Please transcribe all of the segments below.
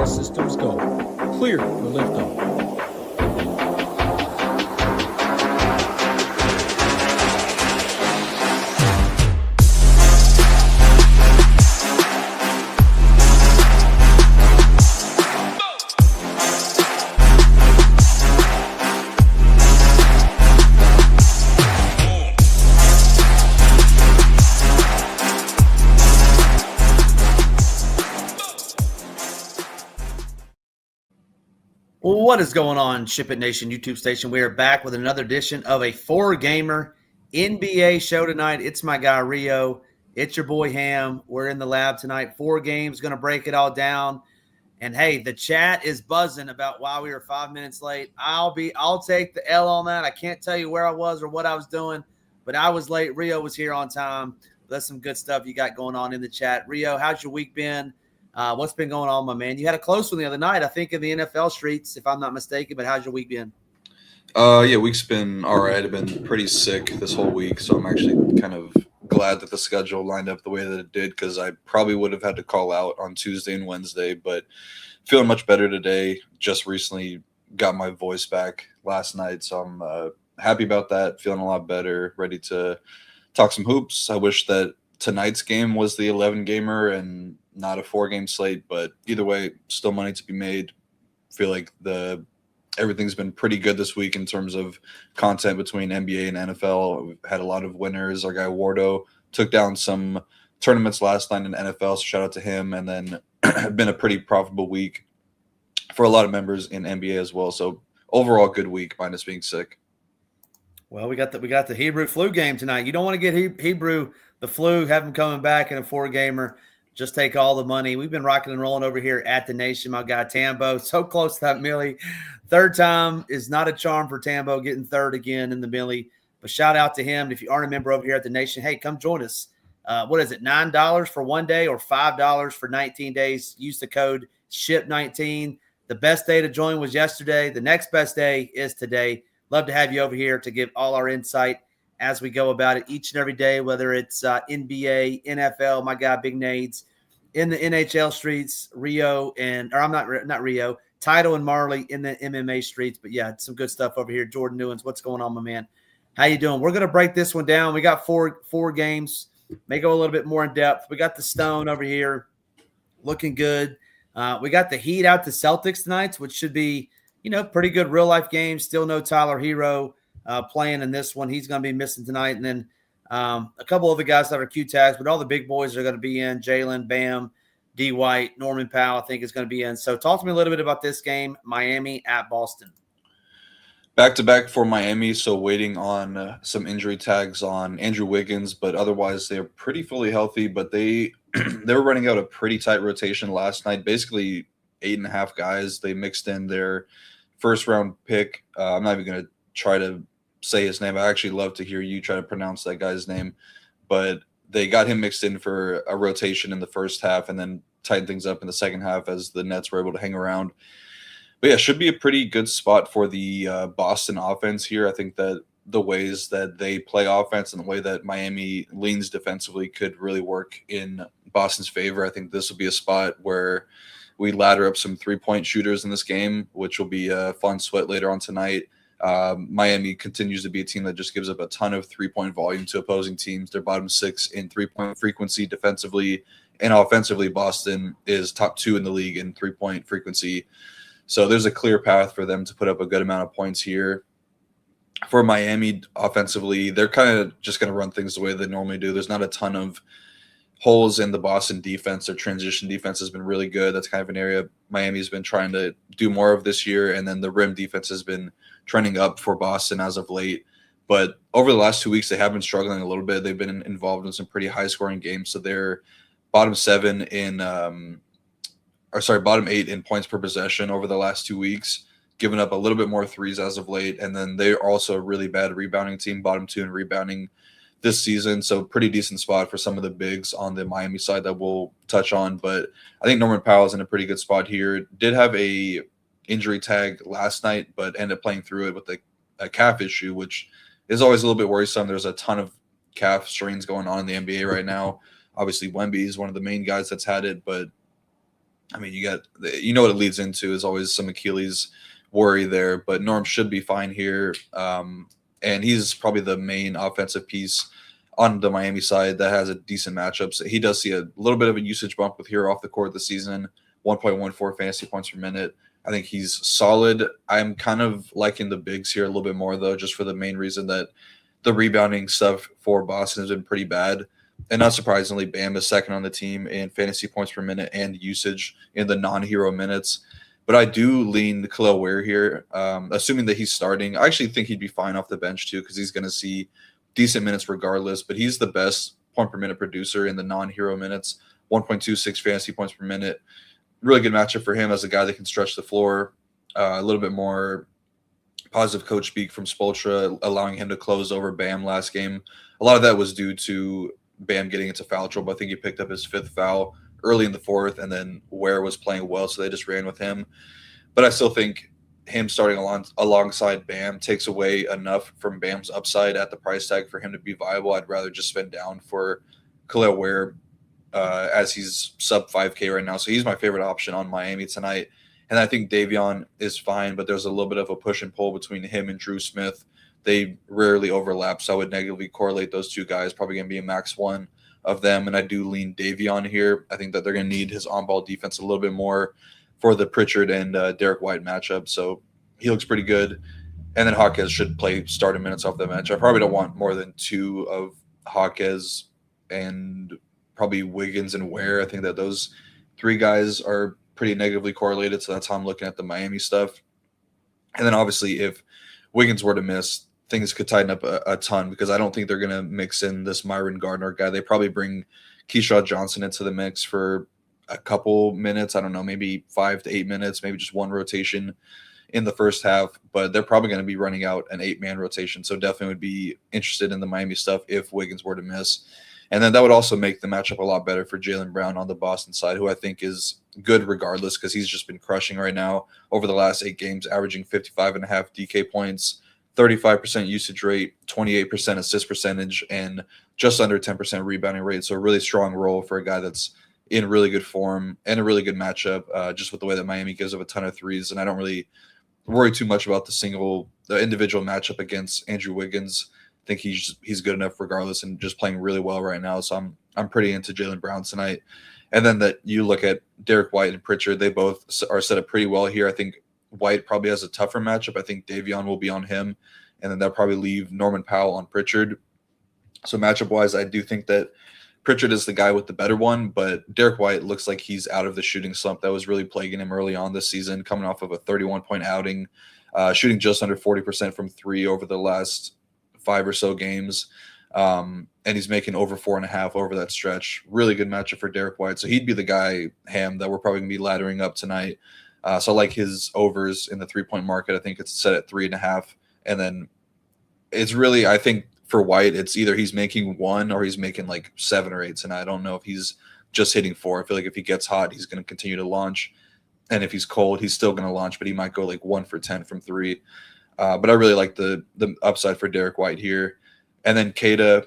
All systems go. Clear for liftoff. What is going on, Ship It Nation YouTube station? We are back with another edition of a four-gamer NBA show tonight. It's my guy, Rio. It's your boy, Ham. We're in the lab tonight. 4 games, going to break it all down. And, hey, the chat is buzzing about why we were 5 minutes late. I'll take the L on that. I can't tell you where I was or what I was doing, but I was late. Rio was here on time. That's some good stuff you got going on in the chat. Rio, how's your week been? What's been going on, my man? You had a close one the other night, I think, in the NFL streets, if I'm not mistaken. But how's your week been? Yeah, week's been all right. I've been pretty sick this whole week, so I'm actually kind of glad that the schedule lined up the way that it did, because I probably would have had to call out on Tuesday and Wednesday, but feeling much better today. Just recently got my voice back last night, so I'm happy about that, feeling a lot better, ready to talk some hoops. I wish that tonight's game was the 11-gamer and not a 4-game slate, but either way, still money to be made. Feel like everything's been pretty good this week in terms of content between NBA and NFL. We've had a lot of winners. Our guy Wardo took down some tournaments last night in NFL, so shout out to him. And then been a pretty profitable week for a lot of members in NBA as well. So overall, good week minus being sick. Well, we got the Hebrew flu game tonight. You don't want to get Hebrew the flu, have him coming back in a 4-gamer. Just take all the money. We've been rocking and rolling over here at the Nation. My guy Tambo, so close to that Millie. Third time is not a charm for Tambo, getting third again in the Millie. But shout out to him. If you aren't a member over here at the Nation, hey, come join us. What is it, $9 for 1 day or $5 for 19 days? Use the code SHIP19. The best day to join was yesterday. The next best day is today. Love to have you over here to give all our insight as we go about it each and every day, whether it's NBA, NFL, my guy Big Nades, in the NHL streets, Tito and Marley in the MMA streets. But yeah, some good stuff over here. Jordan Newens, what's going on, my man? How you doing? We're going to break this one down. We got four games. May go a little bit more in depth. We got the Stone over here looking good. We got the Heat out to Celtics tonight, which should be, pretty good real-life game. Still no Tyler Hero playing in this one. He's going to be missing tonight. And then a couple of the guys that are Q tags, but all the big boys are going to be in. Jalen, Bam, D. White, Norman Powell, I think is going to be in. So talk to me a little bit about this game, Miami at Boston. Back-to-back for Miami, so waiting on some injury tags on Andrew Wiggins, but otherwise they're pretty fully healthy. But they were running out a pretty tight rotation last night, basically 8.5 guys. They mixed in their first-round pick. I'm not even going to try to say his name. I actually love to hear you try to pronounce that guy's name. But they got him mixed in for a rotation in the first half and then tightened things up in the second half as the Nets were able to hang around. But yeah, should be a pretty good spot for the Boston offense here. I think that the ways that they play offense and the way that Miami leans defensively could really work in Boston's favor. I think this will be a spot where we ladder up some 3-point shooters in this game, which will be a fun sweat later on tonight. Miami continues to be a team that just gives up a ton of 3-point volume to opposing teams. They're bottom 6 in 3-point frequency defensively, and offensively, Boston is top 2 in the league in 3-point frequency. So there's a clear path for them to put up a good amount of points here. For Miami offensively, they're kind of just going to run things the way they normally do. There's not a ton of holes in the Boston defense. Their transition defense has been really good. That's kind of an area Miami's been trying to do more of this year. And then the rim defense has been trending up for Boston as of late. But over the last 2 weeks, they have been struggling a little bit. They've been involved in some pretty high-scoring games. So they're bottom 8 in points per possession over the last 2 weeks, giving up a little bit more threes as of late. And then they're also a really bad rebounding team, bottom 2 in rebounding this season. So pretty decent spot for some of the bigs on the Miami side that we'll touch on. But I think Norman Powell is in a pretty good spot here. Did have a injury tag last night, but ended up playing through it with a calf issue, which is always a little bit worrisome. There's a ton of calf strains going on in the NBA right now. Obviously, Wemby is one of the main guys that's had it, but I mean, you know what it leads into is always some Achilles worry there, but Norm should be fine here. And he's probably the main offensive piece on the Miami side that has a decent matchup. So he does see a little bit of a usage bump with Hero off the court this season, 1.14 fantasy points per minute. I think he's solid. I'm kind of liking the bigs here a little bit more, though, just for the main reason that the rebounding stuff for Boston has been pretty bad. And not surprisingly, Bam is second on the team in fantasy points per minute and usage in the non-hero minutes. But I do lean Khalil Ware here, assuming that he's starting. I actually think he'd be fine off the bench, too, because he's going to see decent minutes regardless. But he's the best point per minute producer in the non-hero minutes, 1.26 fantasy points per minute. Really good matchup for him as a guy that can stretch the floor. A little bit more positive coach speak from Spoelstra, allowing him to close over Bam last game. A lot of that was due to Bam getting into foul trouble. I think he picked up his 5th foul early in the 4th, and then Ware was playing well, so they just ran with him. But I still think him starting alongside Bam takes away enough from Bam's upside at the price tag for him to be viable. I'd rather just spend down for Khalil Ware as he's sub 5K right now. So he's my favorite option on Miami tonight. And I think Davion is fine, but there's a little bit of a push and pull between him and Drew Smith. They rarely overlap, so I would negatively correlate those two guys. Probably going to be a max one of them, and I do lean Davion here. I think that they're going to need his on-ball defense a little bit more for the Pritchard and Derek White matchup, so he looks pretty good. And then Hawkes should play starting minutes off the bench. I probably don't want more than 2 of Hawkes and probably Wiggins and Ware. I think that those 3 guys are pretty negatively correlated, so that's how I'm looking at the Miami stuff. And then obviously if Wiggins were to miss, things could tighten up a ton because I don't think they're going to mix in this Myron Gardner guy. They probably bring Keyshawn Johnson into the mix for a couple minutes. I don't know, maybe 5 to 8 minutes, maybe just one rotation in the first half, but they're probably going to be running out an 8-man rotation. So definitely would be interested in the Miami stuff if Wiggins were to miss. And then that would also make the matchup a lot better for Jaylen Brown on the Boston side, who I think is good regardless because he's just been crushing right now over the last 8 games, averaging 55.5 DK points, 35% usage rate, 28% assist percentage, and just under 10% rebounding rate. So a really strong role for a guy that's in really good form and a really good matchup, just with the way that Miami gives up a ton of threes. And I don't really worry too much about the individual matchup against Andrew Wiggins. I think he's good enough regardless and just playing really well right now. So I'm pretty into Jaylen Brown tonight. And then that you look at Derek White and Pritchard, they both are set up pretty well here. I think White probably has a tougher matchup. I think Davion will be on him, and then they'll probably leave Norman Powell on Pritchard. So matchup-wise, I do think that Pritchard is the guy with the better one, but Derek White looks like he's out of the shooting slump that was really plaguing him early on this season, coming off of a 31-point outing, shooting just under 40% from 3 over the last 5 or so games. And he's making over 4.5 over that stretch. Really good matchup for Derek White. So he'd be the guy, Ham, that we're probably going to be laddering up tonight. So I like his overs in the 3-point market. I think it's set at 3.5. And then it's really, I think for White, it's either he's making 1 or he's making like 7 or 8 tonight. I don't know if he's just hitting 4. I feel like if he gets hot, he's going to continue to launch. And if he's cold, he's still going to launch, but he might go like 1 for 10 from 3. But I really like the upside for Derek White here. And then Keita,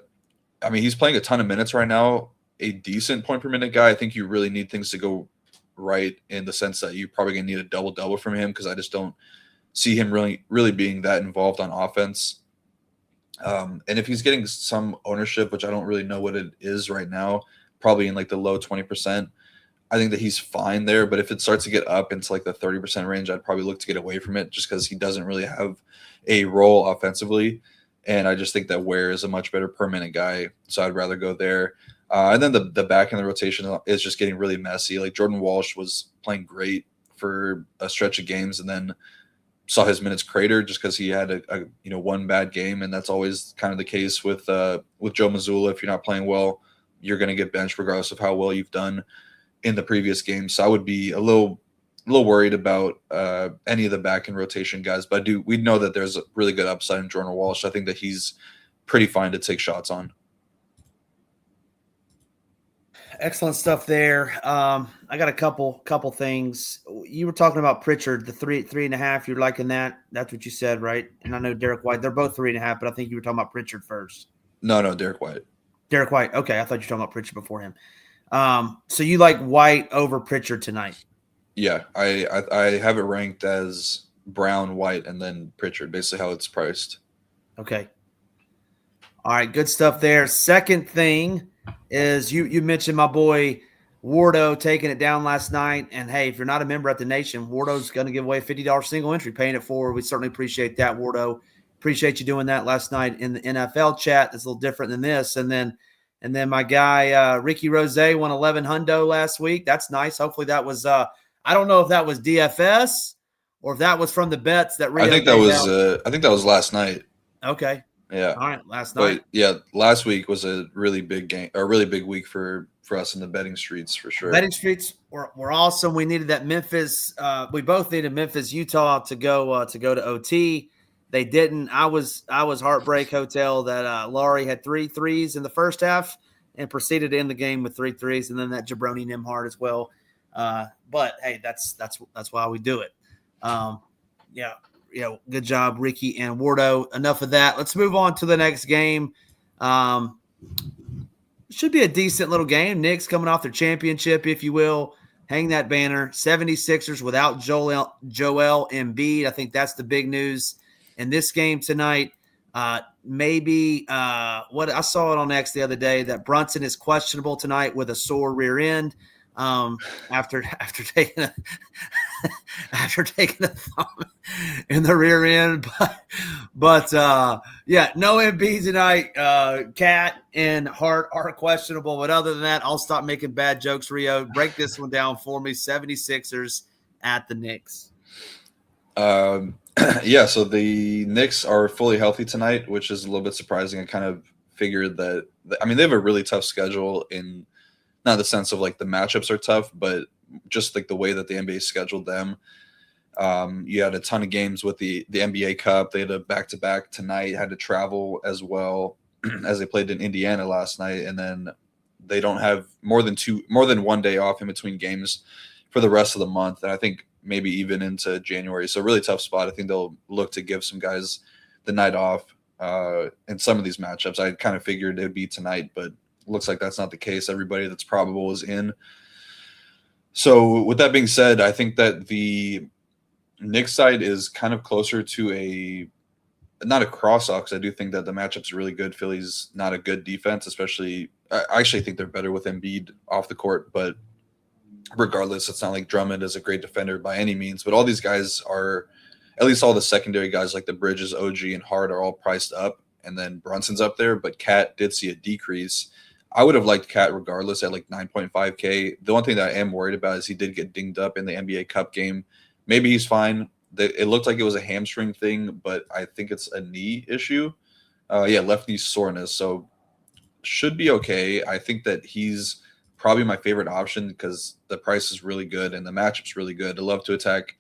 I mean, he's playing a ton of minutes right now, a decent point per minute guy. I think you really need things to go right in the sense that you're probably going to need a double-double from him because I just don't see him really being that involved on offense. And if he's getting some ownership, which I don't really know what it is right now, probably in like the low 20%, I think that he's fine there. But if it starts to get up into like the 30% range, I'd probably look to get away from it just because he doesn't really have a role offensively. And I just think that Ware is a much better per minute guy. So I'd rather go there. And then the back in the rotation is just getting really messy. Like Jordan Walsh was playing great for a stretch of games and then saw his minutes crater just because he had a one bad game. And that's always kind of the case with Joe Mazzulla. If you're not playing well, you're going to get benched regardless of how well you've done in the previous game. So I would be a little worried about any of the back end rotation guys, but we know that there's a really good upside in Jordan Walsh. I think that he's pretty fine to take shots on. Excellent stuff there. I got a couple things. You were talking about Pritchard, the 3.5. You're liking that. That's what you said, right? And I know Derek White. They're both 3.5, but I think you were talking about Pritchard first. No, Derek White. Derek White. Okay, I thought you were talking about Pritchard before him. So you like White over Pritchard tonight? Yeah, I have it ranked as Brown, White, and then Pritchard, basically how it's priced. Okay. All right, good stuff there. Second thing is you mentioned my boy Wardo taking it down last night. And hey, if you're not a member at the Nation, Wardo's going to give away a $50 single entry, paying it forward. We certainly appreciate that, Wardo. Appreciate you doing that last night in the NFL chat. That's a little different than this. And then my guy Ricky Rose won 11 hundo last week. That's nice. Hopefully that was I don't know if that was DFS or if that was from the bets that Rio I think that was last night. Okay. Yeah. All right, last night. But yeah, last week was a really big game, a really big week for us in the betting streets for sure. Betting streets were awesome. We needed that Memphis. We both needed Memphis, Utah to go to OT. They didn't. I was heartbreak hotel that Laurie had 3 threes in the first half and proceeded to end the game with 3 threes, and then that Jabroni Nimhard as well. But hey, that's why we do it. Yeah. Good job, Ricky and Wardo. Enough of that. Let's move on to the next game. Should be a decent little game. Knicks coming off their championship, if you will. Hang that banner. 76ers without Joel Embiid. I think that's the big news in this game tonight. Maybe what I saw it on X the other day that Brunson is questionable tonight with a sore rear end. After taking a thumb in the rear end, but no Embiid tonight. Cat and Hart are questionable, but other than that, I'll stop making bad jokes. Rio, break this one down for me. 76ers at the Knicks. Yeah, so the Knicks are fully healthy tonight, which is a little bit surprising. I kind of figured that. I mean, they have a really tough schedule in. Not the sense of like the matchups are tough, but just like the way that the NBA scheduled them. You had a ton of games with the NBA Cup. They had a back-to-back tonight, had to travel as well as they played in Indiana last night. And then they don't have more than 1 day off in between games for the rest of the month. And I think maybe even into January. So really tough spot. I think they'll look to give some guys the night off in some of these matchups. I kind of figured it would be tonight, but looks like that's not the case. Everybody that's probable is in. So with that being said, I think that the Knicks side is kind of closer to not a cross-off, because I do think that the matchup's really good. Philly's not a good defense, especially I actually think they're better with Embiid off the court, but regardless, it's not like Drummond is a great defender by any means, but all these guys are, at least all the secondary guys like the Bridges, OG, and Hart are all priced up, and then Brunson's up there, but Cat did see a decrease. I would have liked Cat regardless at like 9.5K. The one thing that I am worried about is he did get dinged up in the NBA Cup game. Maybe he's fine. It looked like it was a hamstring thing, but I think it's a knee issue. Left knee soreness. So should be okay. I think that he's probably my favorite option because the price is really good and the matchup's really good. I love to attack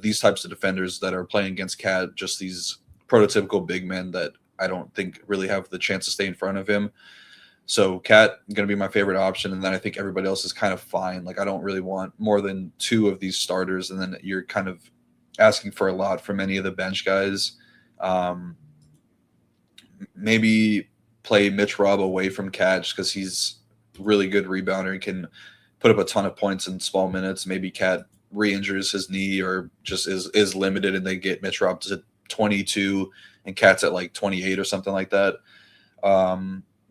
these types of defenders that are playing against Cat, just these prototypical big men that I don't think really have the chance to stay in front of him. So Cat going to be my favorite option, and then I think everybody else is kind of fine. Like I don't really want more than 2 of these starters, and then you're kind of asking for a lot from any of the bench guys. Maybe play Mitch Robb away from Cat because he's really good rebounder and can put up a ton of points in small minutes. Maybe Cat re-injures his knee or just is limited, and they get Mitch Robb to 22 and Cat's at like 28 or something like that.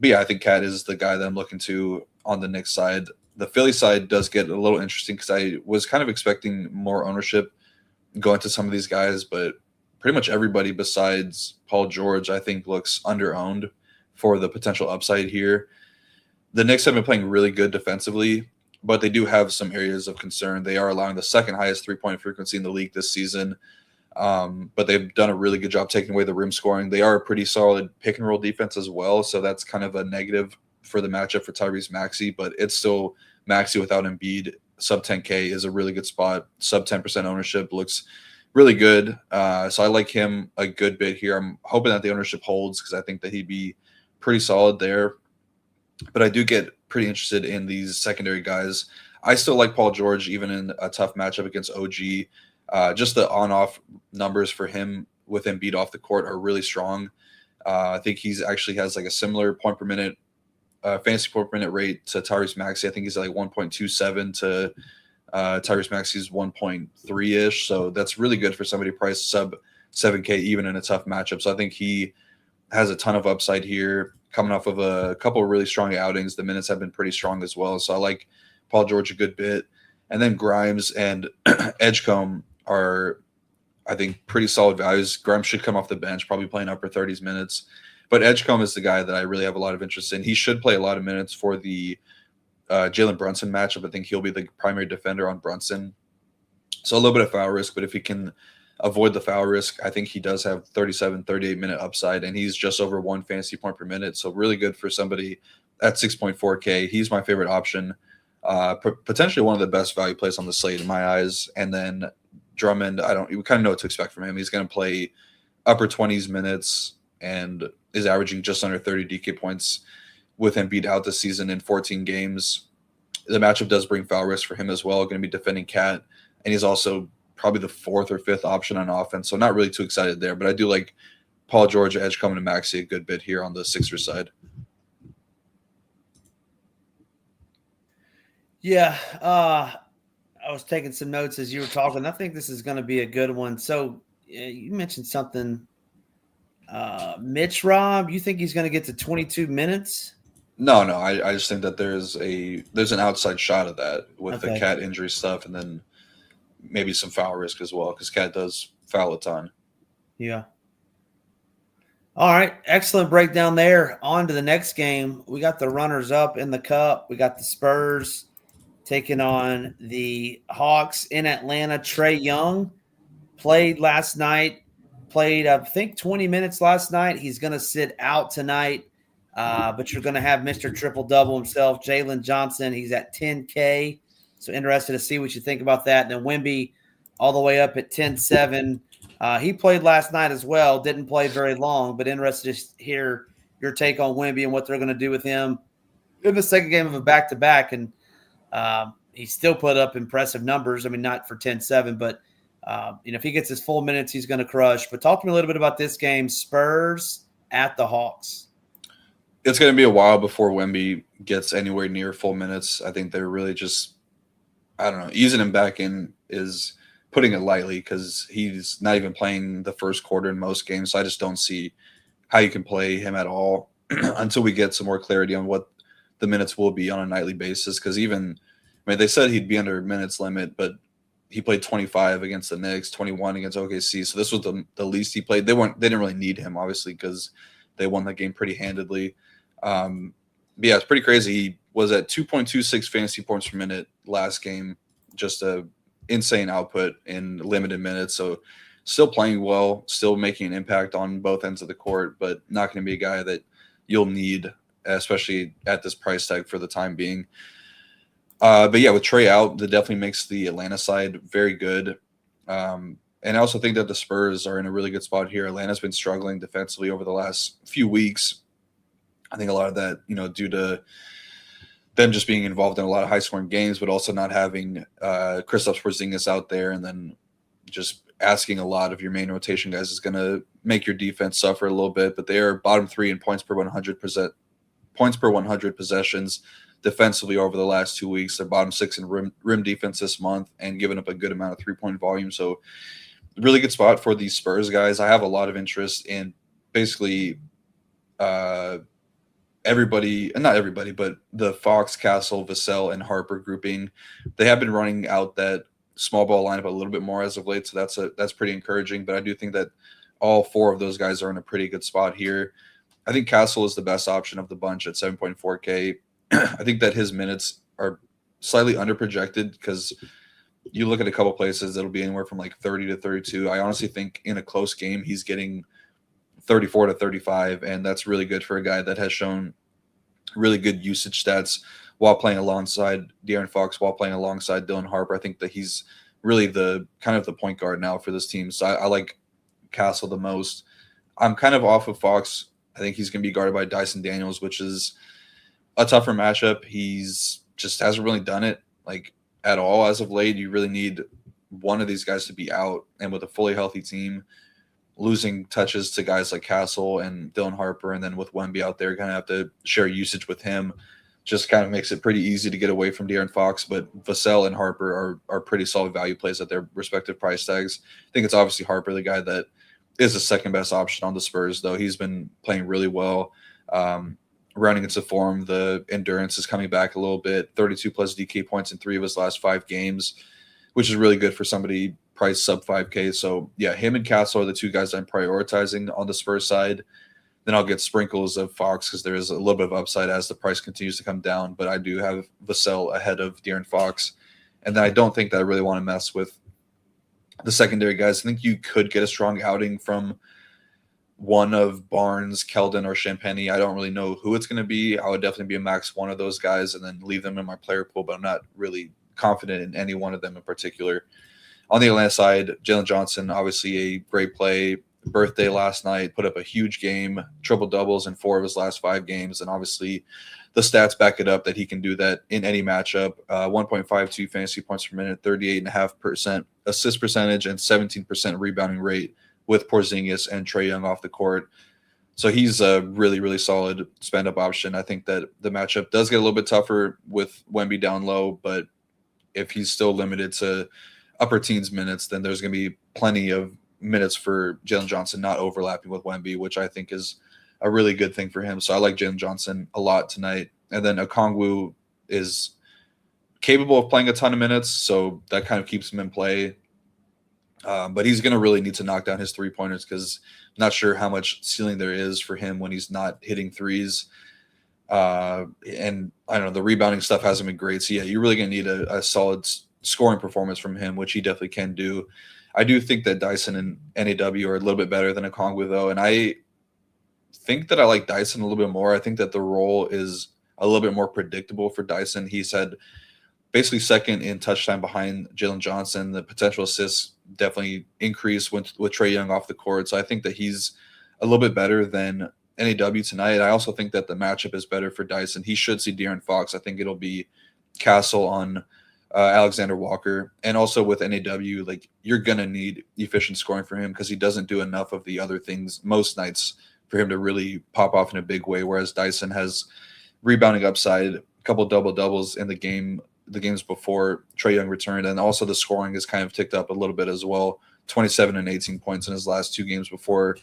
But yeah, I think Cat is the guy that I'm looking to on the Knicks side. The Philly side does get a little interesting because I was kind of expecting more ownership going to some of these guys, but pretty much everybody besides Paul George, I think, looks under-owned for the potential upside here. The Knicks have been playing really good defensively, but they do have some areas of concern. They are allowing the second highest three-point frequency in the league this season. But they've done a really good job taking away the rim scoring. They are a pretty solid pick and roll defense as well. So that's kind of a negative for the matchup for Tyrese Maxey, but it's still Maxey without Embiid. Sub 10K is a really good spot. Sub 10% ownership looks really good. So I like him a good bit here. I'm hoping that the ownership holds because I think that he'd be pretty solid there. But I do get pretty interested in these secondary guys. I still like Paul George even in a tough matchup against OG. Just the on-off numbers for him with Embiid off the court are really strong. I think he's actually has like a similar point per minute, fantasy point per minute rate to Tyrese Maxey. I think he's like 1.27 to Tyrese Maxey's 1.3-ish. So that's really good for somebody priced sub 7K, even in a tough matchup. So I think he has a ton of upside here, coming off of a couple of really strong outings. The minutes have been pretty strong as well. So I like Paul George a good bit. And then Grimes and Edgecombe are, I think, pretty solid values. Grimes should come off the bench, probably playing upper 30s minutes. But Edgecombe is the guy that I really have a lot of interest in. He should play a lot of minutes for the Jalen Brunson matchup. I think he'll be the primary defender on Brunson. So a little bit of foul risk, but if he can avoid the foul risk, I think he does have 37, 38-minute upside, and he's just over 1 fantasy point per minute. So really good for somebody at 6.4K. He's my favorite option. Potentially one of the best value plays on the slate in my eyes. And then Drummond, we kind of know what to expect from him. He's going to play upper 20s minutes and is averaging just under 30 DK points with Embiid out this season in 14 games. The matchup does bring foul risk for him as well, going to be defending Cat, and he's also probably the 4th or 5th option on offense, so not really too excited there, but I do like Paul George, Edgecombe, and Maxey a good bit here on the Sixers side. Yeah, I was taking some notes as you were talking. I think this is going to be a good one. So you mentioned something, Mitch Rob. You think he's going to get to 22 minutes? No, I just think that there's an outside shot of that with the Cat injury stuff, and then maybe some foul risk as well, because Cat does foul a ton. Yeah. All right. Excellent breakdown there. On to the next game. We got the runners up in the cup. We got the Spurs taking on the Hawks in Atlanta. Trae Young played last night, I think 20 minutes last night. He's going to sit out tonight, but you're going to have Mr. Triple-Double himself, Jalen Johnson. He's at 10K. So interested to see what you think about that. And then Wemby all the way up at 10-7. He played last night as well. Didn't play very long, but interested to hear your take on Wemby and what they're going to do with him in the second game of a back-to-back. And he still put up impressive numbers. I mean, not for 10-7, but if he gets his full minutes, he's going to crush. But talk to me a little bit about this game, Spurs at the Hawks. It's going to be a while before Wemby gets anywhere near full minutes. I think they're really just, easing him back in is putting it lightly, because he's not even playing the first quarter in most games. So I just don't see how you can play him at all until we get some more clarity on what the minutes will be on a nightly basis. Because they said he'd be under minutes limit, but he played 25 against the Knicks, 21 against OKC. So this was the least he played. They didn't really need him, obviously, because they won the game pretty handedly. But yeah, it's pretty crazy. He was at 2.26 fantasy points per minute last game, just a insane output in limited minutes. So still playing well, still making an impact on both ends of the court, but not going to be a guy that you'll need, especially at this price tag for the time being. But yeah, with Trae out, that definitely makes the Atlanta side very good. And I also think that the Spurs are in a really good spot here. Atlanta's been struggling defensively over the last few weeks. I think a lot of that, due to them just being involved in a lot of high-scoring games, but also not having Kristaps Porzingis out there, and then just asking a lot of your main rotation guys is going to make your defense suffer a little bit. But they are bottom 3 in points per 100 possessions defensively over the last 2 weeks. They're bottom 6 in rim defense this month and giving up a good amount of three-point volume. So really good spot for these Spurs guys. I have a lot of interest in basically not everybody, but the Fox, Castle, Vassell, and Harper grouping. They have been running out that small ball lineup a little bit more as of late, so that's pretty encouraging. But I do think that all 4 of those guys are in a pretty good spot here. I think Castle is the best option of the bunch at 7.4K. I think that his minutes are slightly underprojected, because you look at a couple places that'll be anywhere from like 30 to 32. I honestly think in a close game he's getting 34 to 35, and that's really good for a guy that has shown really good usage stats while playing alongside De'Aaron Fox, while playing alongside Dylan Harper. I think that he's really the kind of the point guard now for this team. So I like Castle the most. I'm kind of off of Fox. I think he's going to be guarded by Dyson Daniels, which is a tougher matchup. He's just hasn't really done it like at all as of late. You really need one of these guys to be out, and with a fully healthy team, losing touches to guys like Castle and Dylan Harper, and then with Wemby out there, going to have to share usage with him. just kind of makes it pretty easy to get away from De'Aaron Fox. But Vassell and Harper are pretty solid value plays at their respective price tags. I think it's obviously Harper, the guy that is the second best option on the Spurs, though. He's been playing really well. Rounding into form, the endurance is coming back a little bit. 32 plus DK points in 3 of his last 5 games, which is really good for somebody priced sub 5K. So, yeah, him and Castle are the 2 guys I'm prioritizing on the Spurs side. Then I'll get sprinkles of Fox because there is a little bit of upside as the price continues to come down. But I do have Vassell ahead of De'Aaron Fox. And then I don't think that I really want to mess with the secondary guys. I think you could get a strong outing from one of Barnes, Keldon, or Champagny. I don't really know who it's going to be. I would definitely be a max one of those guys and then leave them in my player pool, but I'm not really confident in any one of them in particular. On the Atlanta side, Jalen Johnson, obviously a great play. Birthday last night, put up a huge game, triple doubles in 4 of his last 5 games. And obviously the stats back it up that he can do that in any matchup. 1.52 fantasy points per minute, 38.5% assist percentage, and 17% rebounding rate with Porzingis and Trae Young off the court. So he's a really, really solid spend-up option. I think that the matchup does get a little bit tougher with Wemby down low, but if he's still limited to upper teens minutes, then there's going to be plenty of minutes for Jalen Johnson not overlapping with Wemby, which I think is a really good thing for him. So I like Jalen Johnson a lot tonight. And then Okongwu is capable of playing a ton of minutes, so that kind of keeps him in play. But he's going to really need to knock down his 3-pointers because I'm not sure how much ceiling there is for him when he's not hitting threes. And I don't know, the rebounding stuff hasn't been great. So, yeah, you're really going to need a solid scoring performance from him, which he definitely can do. I do think that Dyson and NAW are a little bit better than Okongwu, though. And I think that I like Dyson a little bit more. I think that the role is a little bit more predictable for Dyson. He's had basically second in touch time behind Jalen Johnson. The potential assists definitely increase with Trae Young off the court. So I think that he's a little bit better than NAW tonight. I also think that the matchup is better for Dyson. He should see De'Aaron Fox. I think it'll be Castle on Alexander Walker. And also with NAW, like, you're going to need efficient scoring for him because he doesn't do enough of the other things most nights for him to really pop off in a big way, whereas Dyson has rebounding upside, a couple double-doubles in the games before Trae Young returned, and also the scoring has kind of ticked up a little bit as well, 27 and 18 points in his last 2 games before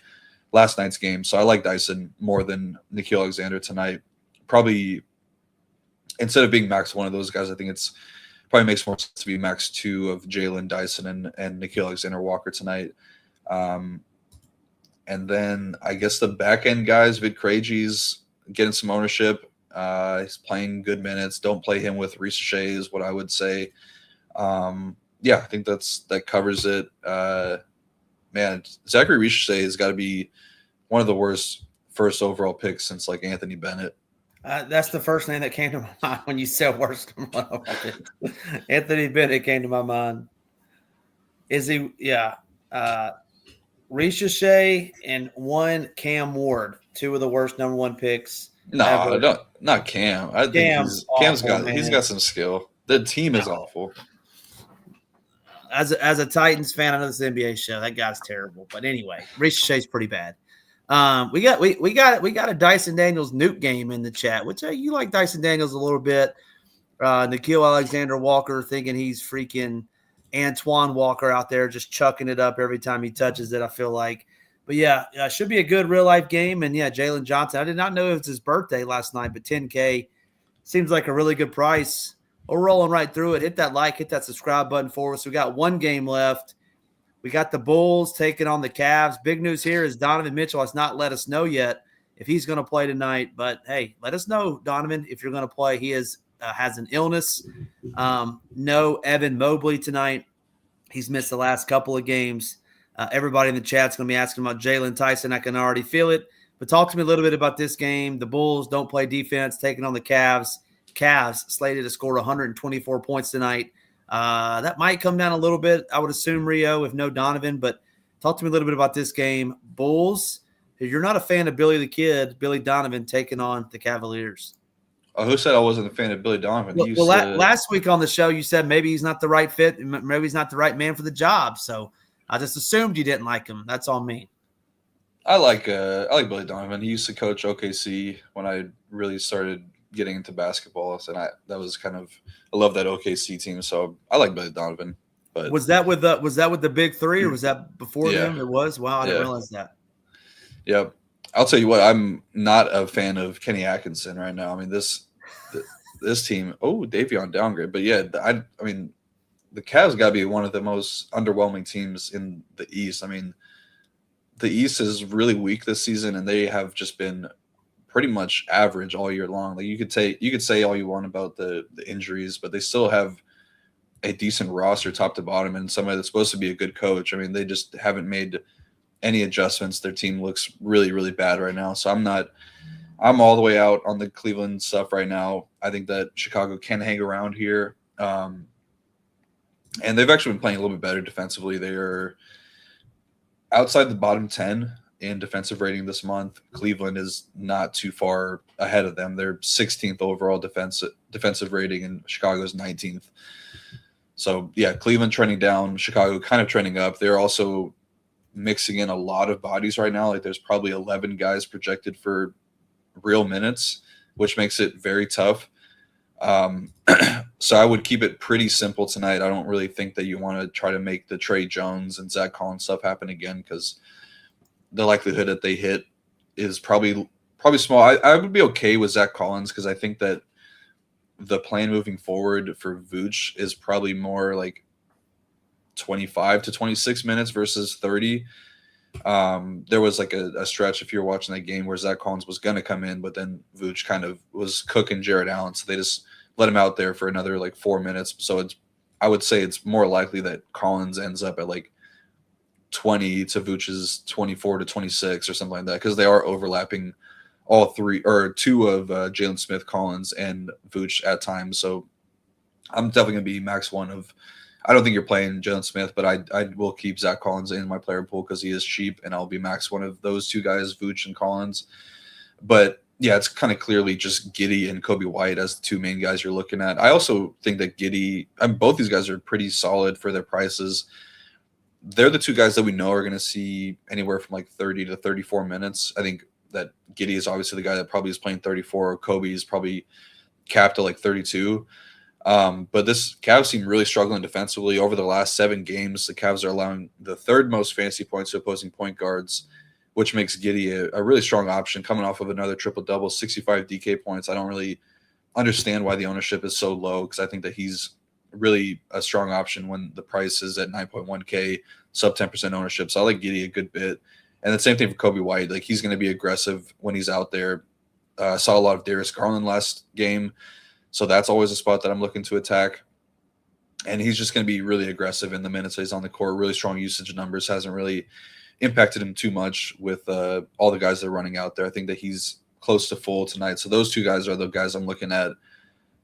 last night's game. So I like Dyson more than Nickeil Alexander tonight. Probably instead of being max one of those guys, I think it's probably makes more sense to be max 2 of Jalen, Dyson, and Nickeil Alexander Walker tonight. And then I guess the back end guys, Vid Krejci's getting some ownership. He's playing good minutes. Don't play him with Reece Shea is what I would say. Yeah, I think that covers it. Man, Zachary Reece Shea has got to be one of the worst first overall picks since like Anthony Bennett. That's the first name that came to my mind when you said worst. Anthony Bennett came to my mind. Is he? Yeah. Reece Shea and one Cam Ward, 2 of the worst number 1 picks. No, not Cam. I think Cam's got man. He's got some skill. The team is awful. As a Titans fan, I know this is an NBA show. That guy's terrible. But anyway, Reece Shea's pretty bad. We got a Dyson Daniels nuke game in the chat. Which you like Dyson Daniels a little bit. Nickeil Alexander Walker thinking he's freaking Antoine Walker out there just chucking it up every time he touches it, I feel like. But, yeah, should be a good real-life game. And, yeah, Jalen Johnson. I did not know it was his birthday last night, but $10K seems like a really good price. We're rolling right through it. Hit that like, hit that subscribe button for us. We got 1 game left. We got the Bulls taking on the Cavs. Big news here is Donovan Mitchell has not let us know yet if he's going to play tonight. But, hey, let us know, Donovan, if you're going to play. He has an illness. No Evan Mobley tonight. He's missed the last couple of games. Everybody in the chat's going to be asking about Jalen Tyson. I can already feel it. But talk to me a little bit about this game. The Bulls don't play defense, taking on the Cavs. Cavs slated to score 124 points tonight. That might come down a little bit, I would assume, Rio, if no Donovan. But talk to me a little bit about this game. Bulls, if you're not a fan of Billy the Kid, Billy Donovan taking on the Cavaliers. Oh, who said I wasn't a fan of Billy Donovan? Last week on the show, you said maybe he's not the right fit. Maybe he's not the right man for the job. So I just assumed you didn't like him. That's all me. I like Billy Donovan. He used to coach OKC when I really started getting into basketball, and I love that OKC team, so I like Billy Donovan. But was that with the big three, or was that before Yeah. them? It was. Wow, I didn't Yeah. realize that. Yep. I'll tell you what, I'm not a fan of Kenny Atkinson right now. I mean, this team, Davion downgrade. But yeah, I mean, the Cavs got to be one of the most underwhelming teams in the East. I mean, the East is really weak this season, and they have just been pretty much average all year long. Like you could say all you want about the injuries, but they still have a decent roster top to bottom, and somebody that's supposed to be a good coach. I mean, they just haven't made any adjustments. Their team looks really, really bad right now. So I'm all the way out on the Cleveland stuff right now. I think that Chicago can hang around here. And they've actually been playing a little bit better defensively. They are outside the bottom 10 in defensive rating this month. Cleveland is not too far ahead of them. They're 16th overall defensive rating, and Chicago's 19th. So, yeah, Cleveland trending down, Chicago kind of trending up. They're also mixing in a lot of bodies right now. Like there's probably 11 guys projected for real minutes, which makes it very tough. So I would keep it pretty simple tonight. I don't really think that you want to try to make the Trey Jones and Zach Collins stuff happen again, because the likelihood that they hit is probably small. I would be okay with Zach Collins, because I think that the plan moving forward for Vooch is probably more like 25 to 26 minutes versus 30. There was like a stretch, if you're watching that game, where Zach Collins was going to come in, but then Vooch kind of was cooking Jared Allen, so they just let him out there for another like 4 minutes. So I would say it's more likely that Collins ends up at like 20 to Vooch's 24 to 26 or something like that, because they are overlapping all three or two of Jalen Smith, Collins, and Vooch at times. So I'm definitely going to be max one of. I don't think you're playing Jalen Smith, but I will keep Zach Collins in my player pool because he is cheap, and I'll be max one of those two guys, Vooch and Collins. But yeah, it's kind of clearly just Giddey and Kobe White as the two main guys you're looking at. I also think that both these guys are pretty solid for their prices. They're the two guys that we know are going to see anywhere from like 30 to 34 minutes. I think that Giddey is obviously the guy that probably is playing 34. Kobe is probably capped at like 32. But this Cavs team really struggling defensively. Over the last 7 games, the Cavs are allowing the third most fantasy points to opposing point guards, which makes Giddey a really strong option coming off of another triple-double, 65 DK points. I don't really understand why the ownership is so low, because I think that he's really a strong option when the price is at 9.1K, sub 10% ownership. So I like Giddey a good bit. And the same thing for Kobe White. Like, he's going to be aggressive when he's out there. Saw a lot of Darius Garland last game, so that's always a spot that I'm looking to attack. And he's just going to be really aggressive in the minutes that he's on the court. Really strong usage numbers. Hasn't really impacted him too much with all the guys that are running out there. I think that he's close to full tonight. So those two guys are the guys I'm looking at.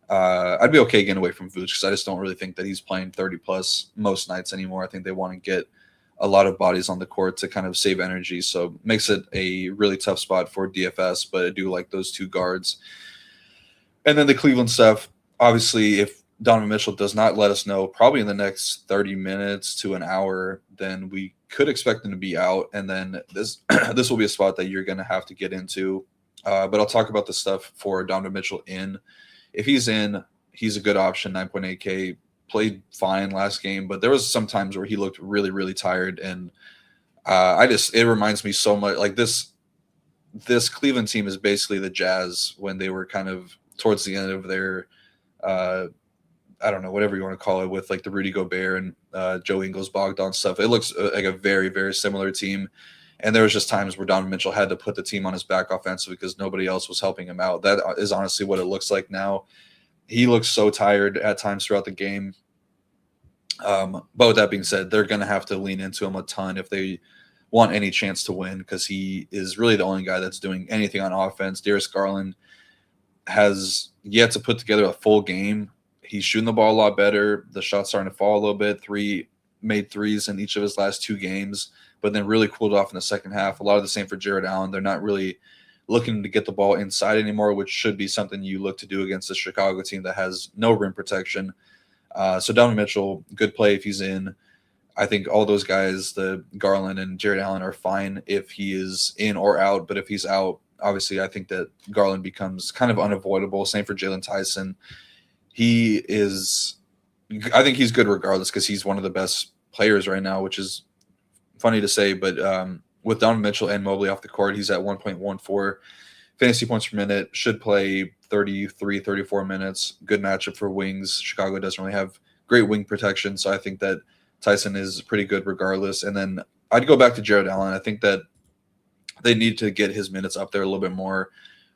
I'd be okay getting away from Vooch, because I just don't really think that he's playing 30-plus most nights anymore. I think they want to get a lot of bodies on the court to kind of save energy. So makes it a really tough spot for DFS, but I do like those two guards. And then the Cleveland stuff, obviously, if Donovan Mitchell does not let us know probably in the next 30 minutes to an hour, then we could expect him to be out. And then this will be a spot that you're going to have to get into. But I'll talk about the stuff for Donovan Mitchell in. If he's in, he's a good option, 9.8K. Played fine last game, but there was some times where he looked really, really tired. And it reminds me so much, like this Cleveland team is basically the Jazz when they were kind of towards the end of their, I don't know, whatever you want to call it, with like the Rudy Gobert and Joe Ingles, Bogdan stuff. It looks like a very, very similar team. And there was just times where Donovan Mitchell had to put the team on his back offensively because nobody else was helping him out. That is honestly what it looks like now. He looks so tired at times throughout the game. But with that being said, they're going to have to lean into him a ton if they want any chance to win, because he is really the only guy that's doing anything on offense. Darius Garland has yet to put together a full game. He's shooting the ball a lot better. The shot's starting to fall a little bit. Made threes in each of his last 2 games, but then really cooled off in the second half. A lot of the same for Jared Allen. They're not really looking to get the ball inside anymore, which should be something you look to do against the Chicago team that has no rim protection. So Donovan Mitchell, good play if he's in. I think all those guys, the Garland and Jared Allen, are fine if he is in or out. But if he's out, obviously, I think that Garland becomes kind of unavoidable. Same for Jalen Tyson. I think he's good regardless because he's one of the best players right now, which is funny to say. But with Donovan Mitchell and Mobley off the court, he's at 1.14 fantasy points per minute, should play 33, 34 minutes. Good matchup for wings. Chicago doesn't really have great wing protection, so I think that Tyson is pretty good regardless. And then I'd go back to Jared Allen. I think that they need to get his minutes up there a little bit more.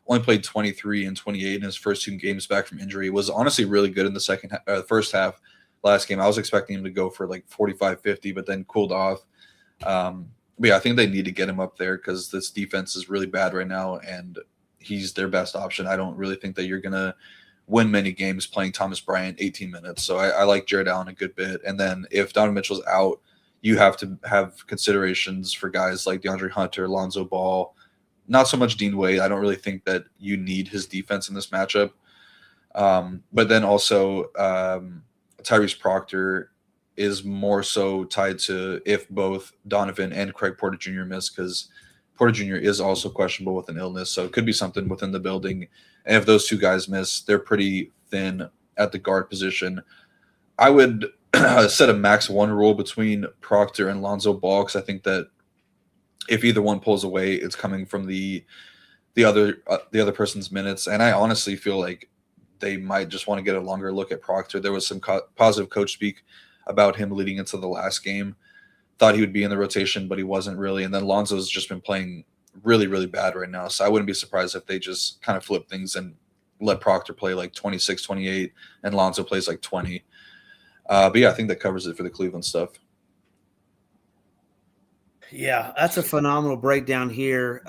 Only played 23 and 28 in his first 2 games back from injury. Was honestly really good in the first half last game. I was expecting him to go for like 45, 50, but then cooled off. But yeah, I think they need to get him up there because this defense is really bad right now, and he's their best option. I don't really think that you're going to win many games playing Thomas Bryant 18 minutes. So I like Jared Allen a good bit. And then if Donovan Mitchell's out, you have to have considerations for guys like DeAndre Hunter, Lonzo Ball, not so much Dean Wade. I don't really think that you need his defense in this matchup. But then also Tyrese Proctor is more so tied to if both Donovan and Craig Porter Jr. miss, because Porter Jr. is also questionable with an illness. So it could be something within the building. And if those 2 guys miss, they're pretty thin at the guard position. I would set a max 1 rule between Proctor and Lonzo Ball, because I think that if either one pulls away, it's coming from the other person's minutes. And I honestly feel like they might just want to get a longer look at Proctor. There was some positive coach speak about him leading into the last game. Thought he would be in the rotation, but he wasn't really. And then Lonzo's just been playing really, really bad right now. So I wouldn't be surprised if they just kind of flip things and let Proctor play like 26, 28, and Lonzo plays like 20. But yeah, I think that covers it for the Cleveland stuff. Yeah, that's a phenomenal breakdown here.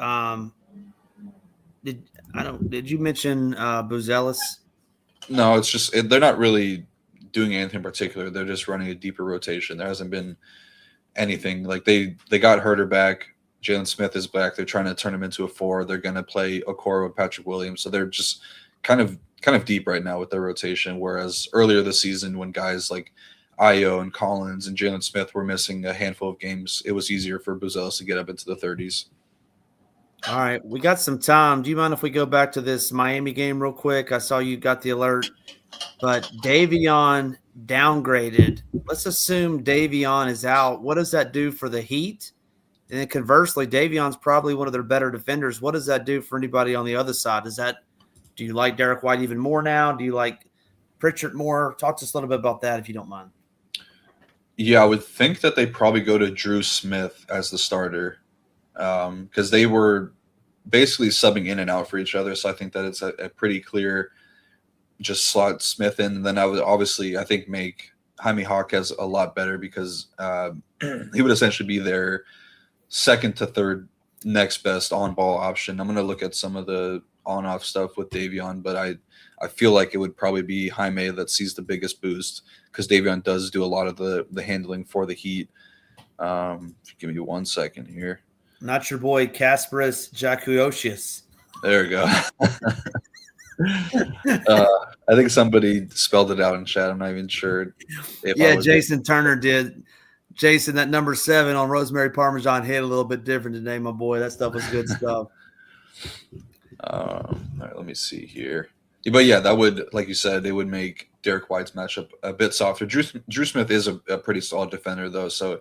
Did you mention Buzelis? No, it's just they're not really doing anything in particular. They're just running a deeper rotation. There hasn't been anything. Like they got Herter back. Jalen Smith is back. They're trying to turn him into a 4. They're going to play Okoro with Patrick Williams. So they're just kind of deep right now with their rotation. Whereas earlier this season, when guys like Ayo and Collins and Jalen Smith were missing a handful of games, it was easier for Buzelis to get up into the 30s. All right, we got some time. Do you mind if we go back to this Miami game real quick? I saw you got the alert, but Davion downgraded. Let's assume Davion is out. What does that do for the Heat? And then conversely, Davion's probably one of their better defenders. What does that do for anybody on the other side? Do you like Derek White even more now? Do you like Pritchard more? Talk to us a little bit about that if you don't mind. Yeah, I would think that they probably go to Drew Smith as the starter because they were basically subbing in and out for each other. So I think that it's a pretty clear just slot Smith in. And then I would obviously, I think, make Jaime Jaquez a lot better because he would essentially be their second to third next best on-ball option. I'm going to look at some of the on-off stuff with Davion, but I feel like it would probably be Jaime that sees the biggest boost because Davion does do a lot of the handling for the Heat. Give me 1 second here. Not your boy Kasparis Jakuosius. There we go. I think somebody spelled it out in chat. I'm not even sure. Jason Turner did. Jason, that number 7 on Rosemary Parmesan hit a little bit different today, my boy. That stuff was good stuff. All right, let me see here. But yeah, that would, like you said, it would make Derek White's matchup a bit softer. Drew Smith is a pretty solid defender, though, so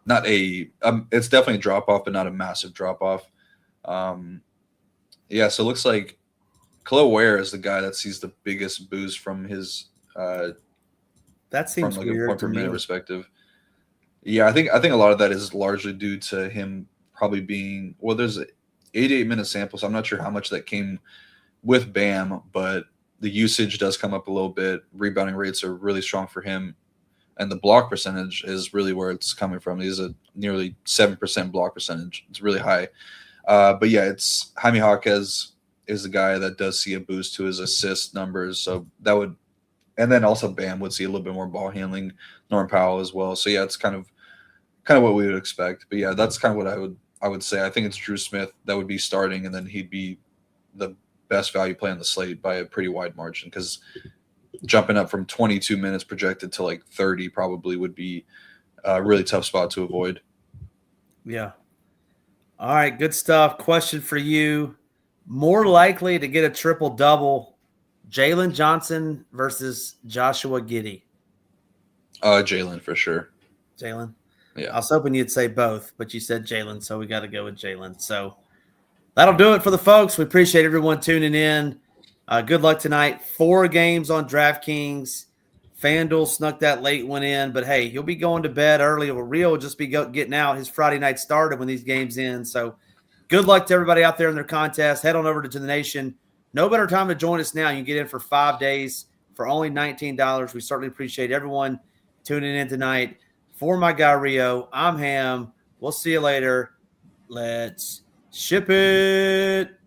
not it's definitely a drop off, but not a massive drop off. Yeah, so it looks like Khalil Ware is the guy that sees the biggest boost from his. That seems from like weird a point per to minute me. perspective. Yeah, I think a lot of that is largely due to him probably being there's an 88-minute sample, so I'm not sure how much that came with Bam, but the usage does come up a little bit. Rebounding rates are really strong for him, and the block percentage is really where it's coming from. He's a nearly 7% block percentage. It's really high. But yeah, it's Jaime Jaquez is the guy that does see a boost to his assist numbers, so that would, and then also Bam would see a little bit more ball handling. Norm Powell as well. So yeah, it's kind of what we would expect. But yeah, that's kind of what I would say. I think it's Drew Smith that would be starting, and then he'd be the best value play on the slate by a pretty wide margin because jumping up from 22 minutes projected to like 30 probably would be a really tough spot to avoid. Yeah. All right, good stuff. Question for you. More likely to get a triple-double, Jalen Johnson versus Joshua Giddey. Jalen for sure. Jalen? Yeah. I was hoping you'd say both, but you said Jalen, so we got to go with Jalen. So that'll do it for the folks. We appreciate everyone tuning in. Good luck tonight. 4 games on DraftKings. FanDuel snuck that late one in, but hey, you'll be going to bed early. Well, Rio will just be getting out. His Friday night started when these games end. So good luck to everybody out there in their contest. Head on over to the Nation. No better time to join us now. You can get in for 5 days for only $19. We certainly appreciate everyone tuning in tonight. For my guy Rio, I'm Ham. We'll see you later. Let's ship it.